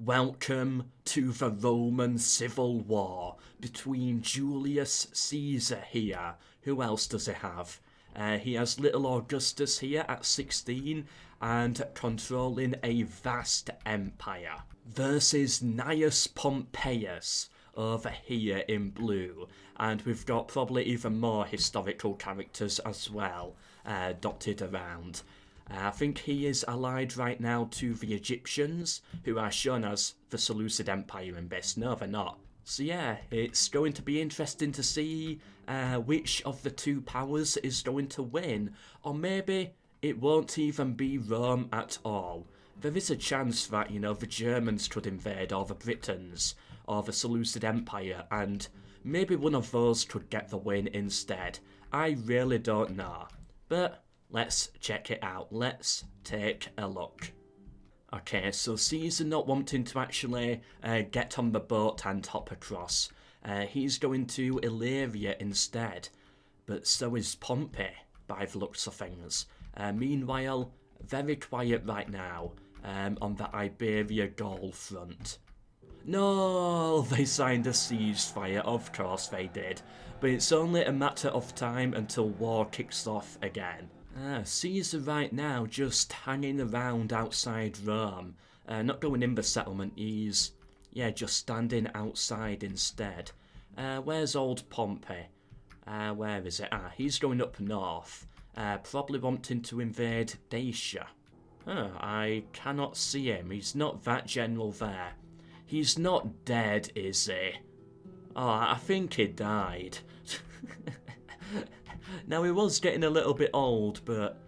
Welcome to the Roman Civil War between Julius Caesar here. Who else does he have? He has little Augustus here at 16 and controlling a vast empire. Versus Gnaeus Pompeius over here in blue. And we've got probably even more historical characters as well dotted around. I think he is allied right now to the Egyptians, who are shown as the Seleucid Empire in this. No, they're not. So yeah, it's going to be interesting to see which of the two powers is going to win. Or maybe it won't even be Rome at all. There is a chance that, you know, the Germans could invade, or the Britons, or the Seleucid Empire, and maybe one of those could get the win instead. I really don't know. But let's check it out. Let's take a look. Okay, so Caesar not wanting to actually get on the boat and hop across. He's going to Illyria instead. But so is Pompey, by the looks of things. Meanwhile, very quiet right now on the Iberia-Gaul front. No, they signed a ceasefire, of course they did. But it's only a matter of time until war kicks off again. Caesar right now just hanging around outside Rome. Not going in the settlement, he's, just standing outside instead. Where's old Pompey? Where is it? He's going up north. Probably wanting to invade Dacia. I cannot see him. He's not that general there. He's not dead, is he? Oh, I think he died. Now, he was getting a little bit old, but...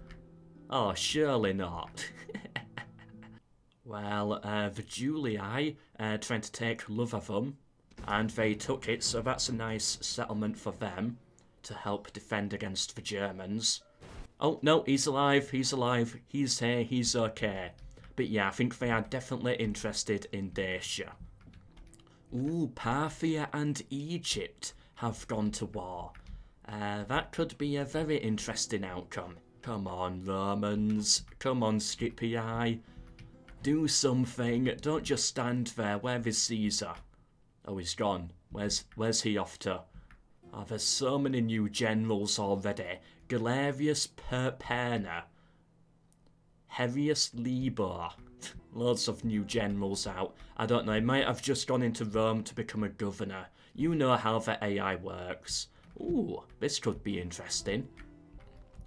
oh, surely not. Well, the Julii trying to take Lothathum, and they took it, so that's a nice settlement for them to help defend against the Germans. Oh, no, he's alive, he's alive, he's here, he's okay. But yeah, I think they are definitely interested in Dacia. Ooh, Parthia and Egypt have gone to war. That could be a very interesting outcome. Come on, Romans. Come on, Scipii. Do something. Don't just stand there. Where is Caesar? Oh, he's gone. Where's he off to? Oh, there's so many new generals already. Galerius Perpenna. Herius Libor. Loads of new generals out. I don't know, he might have just gone into Rome to become a governor. You know how the AI works. Ooh, this could be interesting.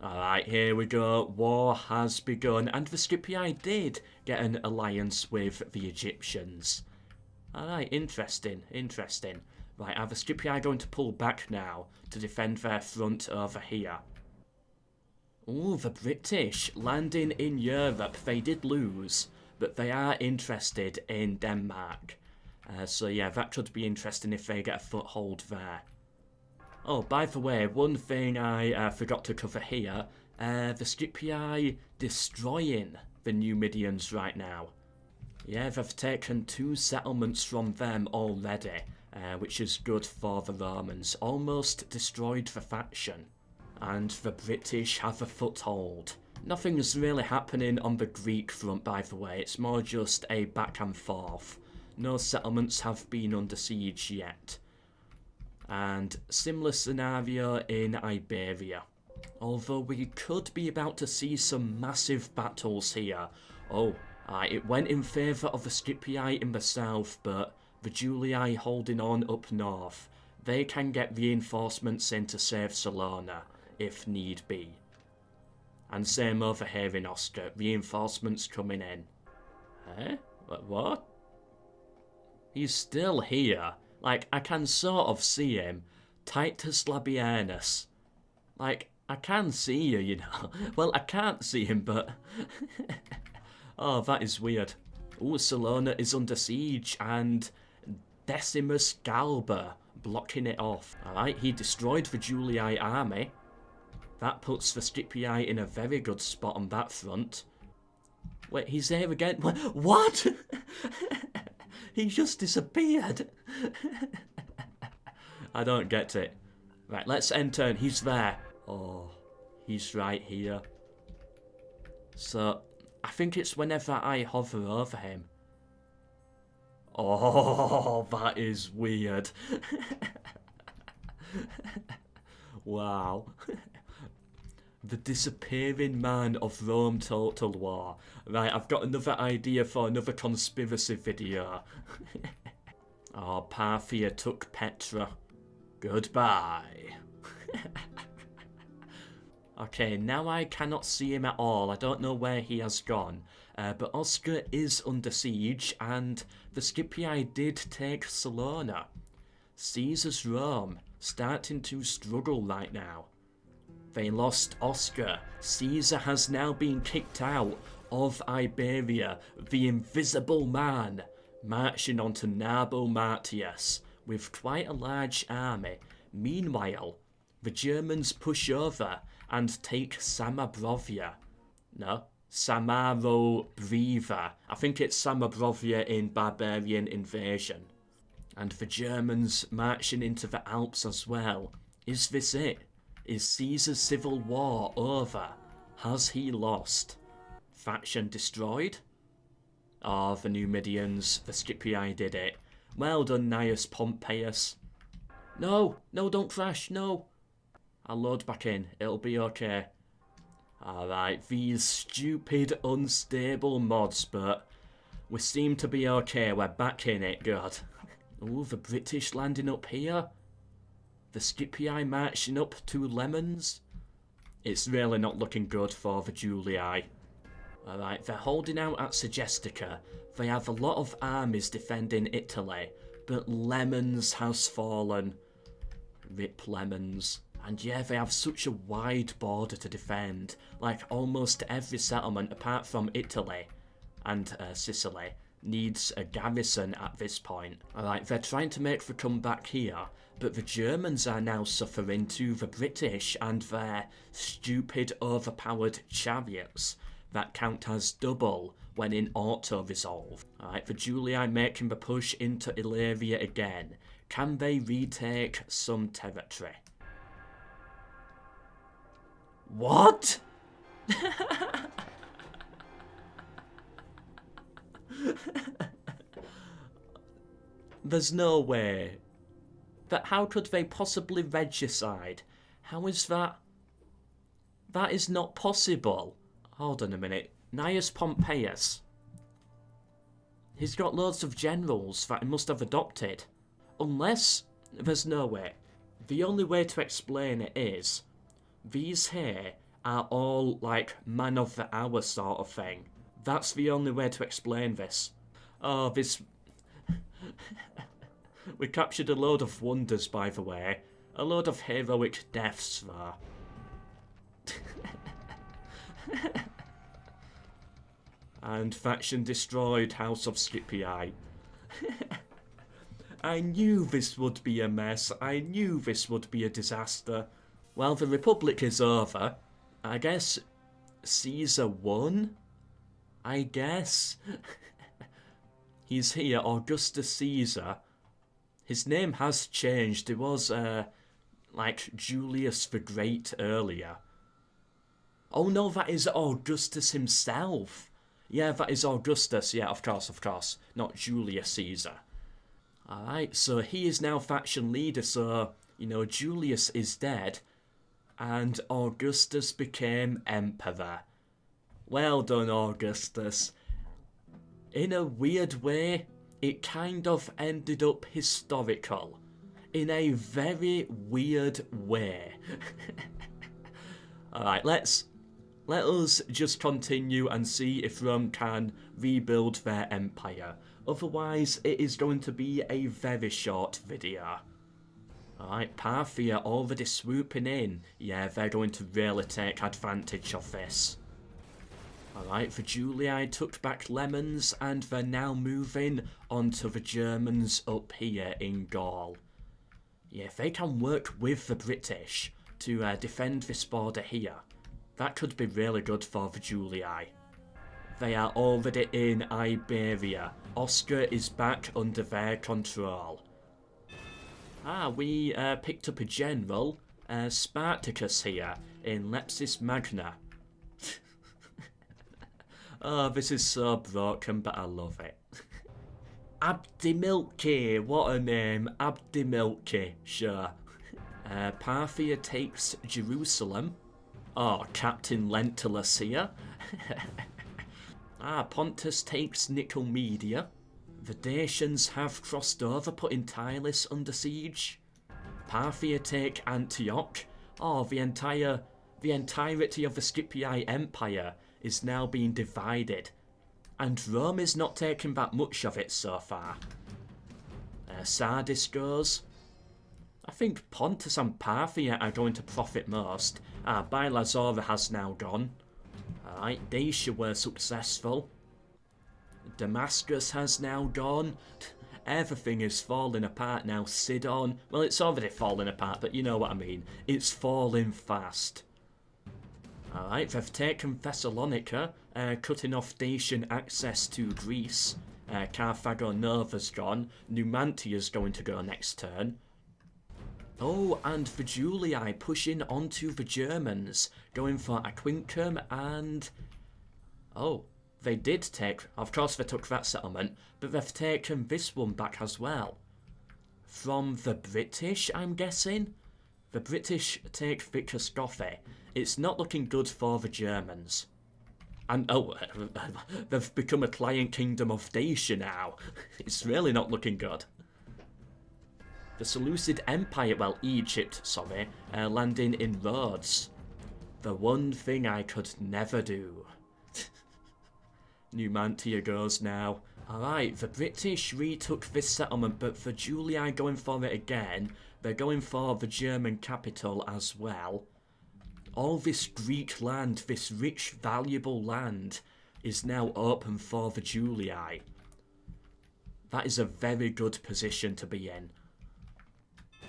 Alright, here we go. War has begun, and the Scipii did get an alliance with the Egyptians. Alright, interesting, interesting. Right, are the Scipii going to pull back now to defend their front over here? Ooh, the British landing in Europe. They did lose, but they are interested in Denmark. So yeah, that could be interesting if they get a foothold there. Oh, by the way, one thing I forgot to cover here, the Scipii destroying the Numidians right now. Yeah, they've taken 2 settlements from them already, which is good for the Romans. Almost destroyed the faction. And the British have a foothold. Nothing's really happening on the Greek front, by the way. It's more just a back and forth. No settlements have been under siege yet. And similar scenario in Iberia. Although we could be about to see some massive battles here. Oh, it went in favour of the Scipii in the south, but the Julii holding on up north. They can get reinforcements in to save Salona, if need be. And same over here in Oscar, reinforcements coming in. Eh? What? He's still here. Like, I can sort of see him. Titus Labienus. Like, I can see you, you know. Well, I can't see him, but... oh, that is weird. Ooh, Salona is under siege, and Decimus Galba blocking it off. Alright, he destroyed the Julii army. That puts the Scipii in a very good spot on that front. Wait, he's there again? What? He just disappeared. I don't get it. Right, let's enter. He's there. Oh, he's right here. So, I think it's whenever I hover over him. Oh, that is weird. Wow. The disappearing man of Rome Total War. Right, I've got another idea for another conspiracy video. Oh, Parthia took Petra. Goodbye. Okay, now I cannot see him at all. I don't know where he has gone. But Oscar is under siege, and the Scipii did take Salona. Caesar's Rome starting to struggle right now. They lost Oscar. Caesar has now been kicked out of Iberia. The Invisible Man marching onto Narbo Martius with quite a large army. Meanwhile, the Germans push over and take Samobrovia. No, Samarobriva. I think it's Samobrovia in Barbarian Invasion. And the Germans marching into the Alps as well. Is this it? Is Caesar's civil war over? Has he lost? Faction destroyed? Oh, the Numidians, the Scipii did it. Well done, Gnaeus Pompeius. No, no, don't crash, no. I'll load back in, it'll be okay. Alright, these stupid, unstable mods, but we seem to be okay, we're back in it, good. Ooh, the British landing up here. The Scipii marching up to Lemons. It's really not looking good for the Julii. Alright, they're holding out at Segestica. They have a lot of armies defending Italy, but Lemons has fallen. Rip Lemons. And yeah, they have such a wide border to defend. Like almost every settlement apart from Italy and Sicily needs a garrison at this point. Alright, they're trying to make the comeback here, but the Germans are now suffering to the British and their stupid overpowered chariots that count as double when in auto-resolve. Alright, the Julii making the push into Illyria again. Can they retake some territory? What? There's no way. But how could they possibly regicide? How is that? That is not possible. Hold on a minute. Gnaeus Pompeius. He's got loads of generals that he must have adopted. Unless, there's no way. The only way to explain it is, these here are all like man of the hour sort of thing. That's the only way to explain this. Oh, this... We captured a load of wonders, by the way. A load of heroic deaths there. And faction destroyed, House of Scipii. I knew this would be a mess. I knew this would be a disaster. Well, the Republic is over. I guess Caesar won? I guess. He's here, Augustus Caesar. His name has changed. It was, like, Julius the Great earlier. Oh no, that is Augustus himself. Yeah, that is Augustus. Yeah, of course. Not Julius Caesar. Alright, so he is now faction leader, so, you know, Julius is dead. And Augustus became emperor. Well done, Augustus. In a weird way, it kind of ended up historical. In a very weird way. Alright, let us just continue and see if Rome can rebuild their empire. Otherwise, it is going to be a very short video. Alright, Parthia already swooping in. Yeah, they're going to really take advantage of this. Alright, the Julii took back Lemons and they're now moving onto the Germans up here in Gaul. Yeah, if they can work with the British to defend this border here, that could be really good for the Julii. They are already in Iberia. Oscar is back under their control. Ah, we picked up a general, Spartacus here, in Lepsis Magna. Oh, this is so broken, but I love it. Abdimilky, what a name, Abdimilky, sure. Parthia takes Jerusalem. Oh, Captain Lentulus here. Pontus takes Nicomedia. The Dacians have crossed over, putting Tyrus under siege. Parthia take Antioch. Oh, the entirety of the Scipii Empire is now being divided. And Rome is not taking back much of it so far. Sardis goes. I think Pontus and Parthia are going to profit most. Bilazora has now gone. Alright, Dacia were successful. Damascus has now gone. Everything is falling apart now. Sidon, well, it's already falling apart, but you know what I mean. It's falling fast. Alright, they've taken Thessalonica, cutting off Dacian access to Greece. Carthago Nova's gone. Numantia's going to go next turn. Oh, and the Julii pushing onto the Germans, going for Aquincum and... Oh, they did take... Of course they took that settlement, but they've taken this one back as well. From the British, I'm guessing? The British take Vickers-Gotha. It's not looking good for the Germans. And, oh, they've become a client kingdom of Dacia now. It's really not looking good. The Seleucid Empire, well, Egypt, sorry, landing in Rhodes. The one thing I could never do. Numantia goes now. Alright, the British retook this settlement, but the Julii going for it again. They're going for the German capital as well. All this Greek land, this rich, valuable land, is now open for the Julii. That is a very good position to be in.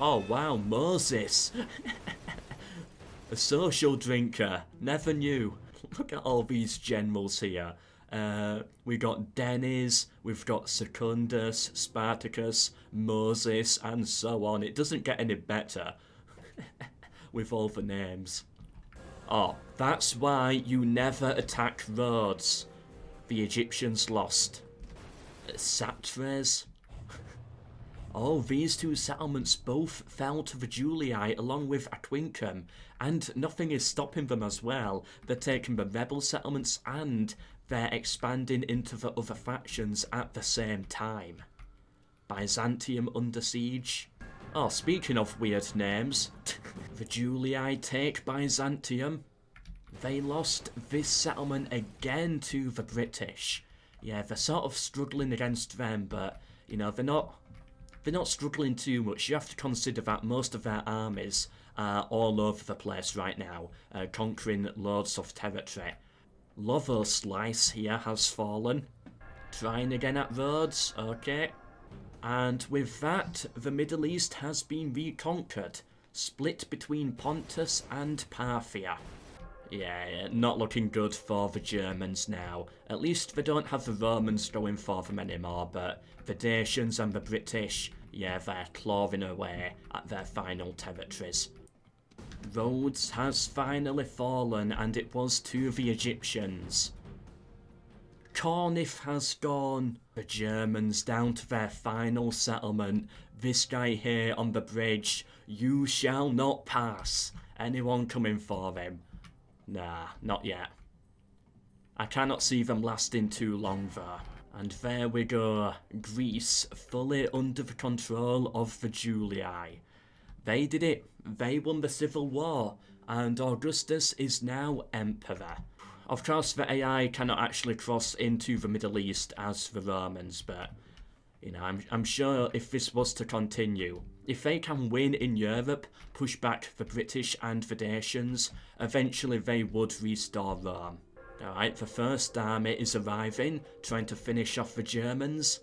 Oh wow, Moses! A social drinker, never knew. Look at all these generals here. We got Denis, we've got Secundus, Spartacus, Moses, and so on. It doesn't get any better with all the names. Oh, that's why you never attack Rhodes. The Egyptians lost. Satres. Oh, these two settlements both fell to the Julii along with Aquincum, and nothing is stopping them as well. They're taking the rebel settlements and they're expanding into the other factions at the same time. Byzantium under siege. Oh, speaking of weird names, the Julii take Byzantium. They lost this settlement again to the British. Yeah, they're sort of struggling against them, but, you know, they're not struggling too much. You have to consider that most of their armies are all over the place right now, conquering loads of territory. Lovoslice here has fallen. Trying again at Rhodes, okay. And with that, the Middle East has been reconquered, split between Pontus and Parthia. Yeah, not looking good for the Germans now. At least they don't have the Romans going for them anymore, but the Dacians and the British, yeah, they're clawing away at their final territories. Rhodes has finally fallen, and it was to the Egyptians. Corinth has gone. The Germans down to their final settlement. This guy here on the bridge. You shall not pass. Anyone coming for him? Nah, not yet. I cannot see them lasting too long though. And there we go. Greece fully under the control of the Julii. They did it. They won the Civil War. And Augustus is now Emperor. Of course, the AI cannot actually cross into the Middle East as the Romans, but, you know, I'm sure if this was to continue, if they can win in Europe, push back the British and the Dacians, eventually they would restore Rome. Alright, the first army is arriving, trying to finish off the Germans.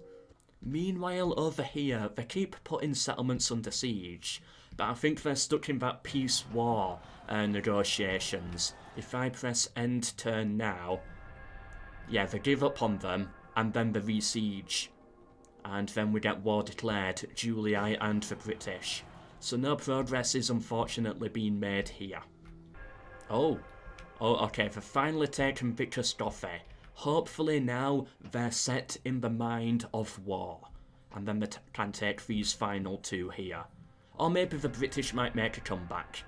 Meanwhile, over here, they keep putting settlements under siege, but I think they're stuck in that peace war negotiations. If I press end turn now, yeah, they give up on them, and then they re-siege. And then we get war declared, Julii and the British. So no progress is unfortunately being made here. Oh, okay, they've finally taken Vickers-Gotha. Hopefully now they're set in the mind of war. and then they can take these final 2 here. Or maybe the British might make a comeback.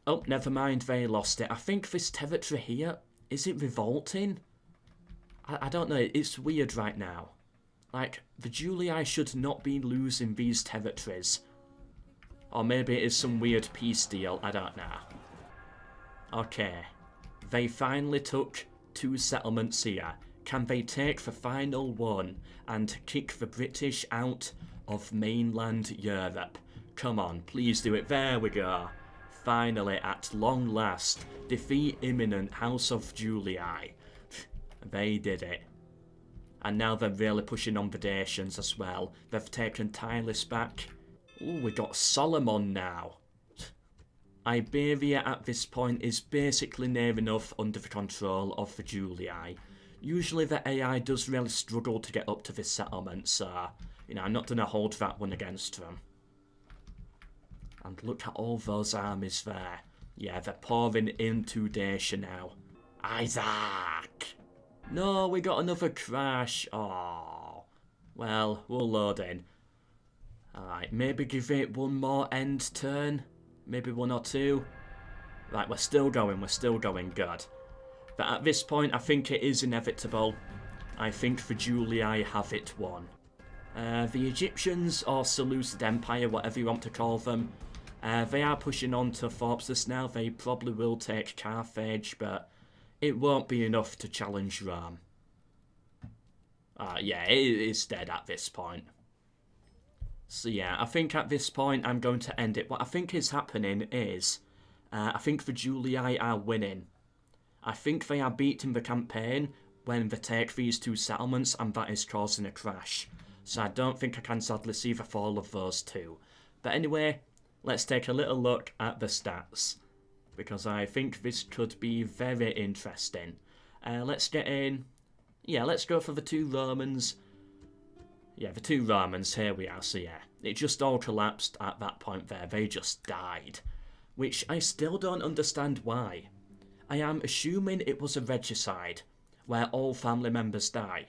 Oh, never mind, they lost it. I think this territory here, is it revolting? I don't know, it's weird right now. Like, the Julii should not be losing these territories. Or maybe it is some weird peace deal, I don't know. Okay, they finally took 2 settlements here. Can they take the final one and kick the British out of mainland Europe? Come on, please do it. There we go. Finally, at long last, defeat imminent, House of Julii. They did it. And now they're really pushing on the Dacians as well. They've taken Tylis back. Ooh, we got Solomon now. Iberia at this point is basically near enough under the control of the Julii. Usually the AI does really struggle to get up to this settlement, so, you know, I'm not going to hold that one against them. And look at all those armies there. Yeah, they're pouring into Dacia now. Isaac! No, we got another crash. Oh. Well, we'll load in. Alright, maybe give it one more end turn. Maybe 1 or 2. Right, we're still going, good. But at this point, I think it is inevitable. I think the Julii have it won. The Egyptians, or Seleucid Empire, whatever you want to call them, they are pushing on to fortresses now. They probably will take Carthage, but it won't be enough to challenge Rome. Yeah, it is dead at this point. So yeah, I think at this point I'm going to end it. What I think is happening is, I think the Julii are winning. I think they are beating the campaign when they take these 2 settlements, and that is causing a crash. So I don't think I can sadly see the fall of those 2. But anyway, let's take a little look at the stats, because I think this could be very interesting. Let's get in. Yeah, let's go for the 2 Romans. Yeah, the 2 Romans, here we are. So yeah, it just all collapsed at that point there. They just died. Which I still don't understand why. I am assuming it was a regicide, where all family members die.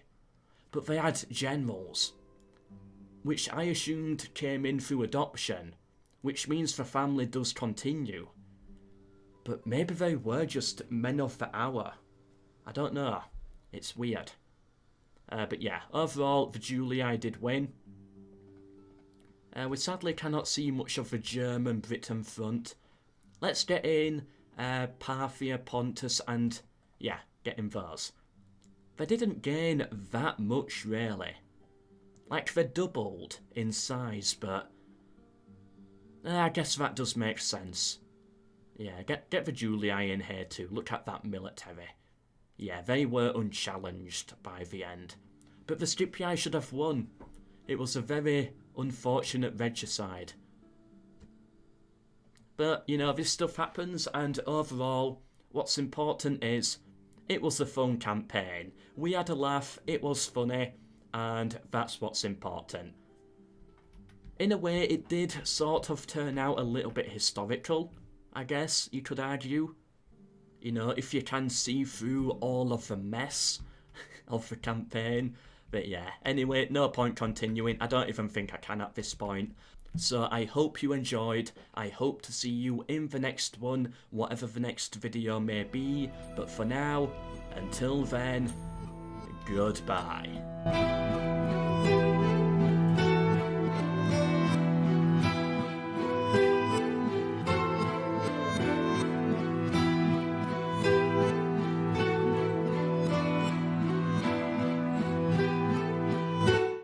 But they had generals, which I assumed came in through adoption, which means the family does continue. But maybe they were just men of the hour. I don't know. It's weird. But yeah, overall, the Julii did win. We sadly cannot see much of the German-Britain front. Let's get in Parthia, Pontus, and yeah, get in those. They didn't gain that much, really. Like, they doubled in size, but I guess that does make sense. Yeah, get the Julii in here too. Look at that military. Yeah, they were unchallenged by the end. But the Scipii should have won. It was a very unfortunate regicide. But, you know, this stuff happens, and overall, what's important is, it was a fun campaign. We had a laugh, it was funny, and that's what's important. In a way, it did sort of turn out a little bit historical, I guess you could argue. You know, if you can see through all of the mess of the campaign. But yeah, anyway, no point continuing. I don't even think I can at this point. So I hope you enjoyed. I hope to see you in the next one, whatever the next video may be. But for now, until then, goodbye.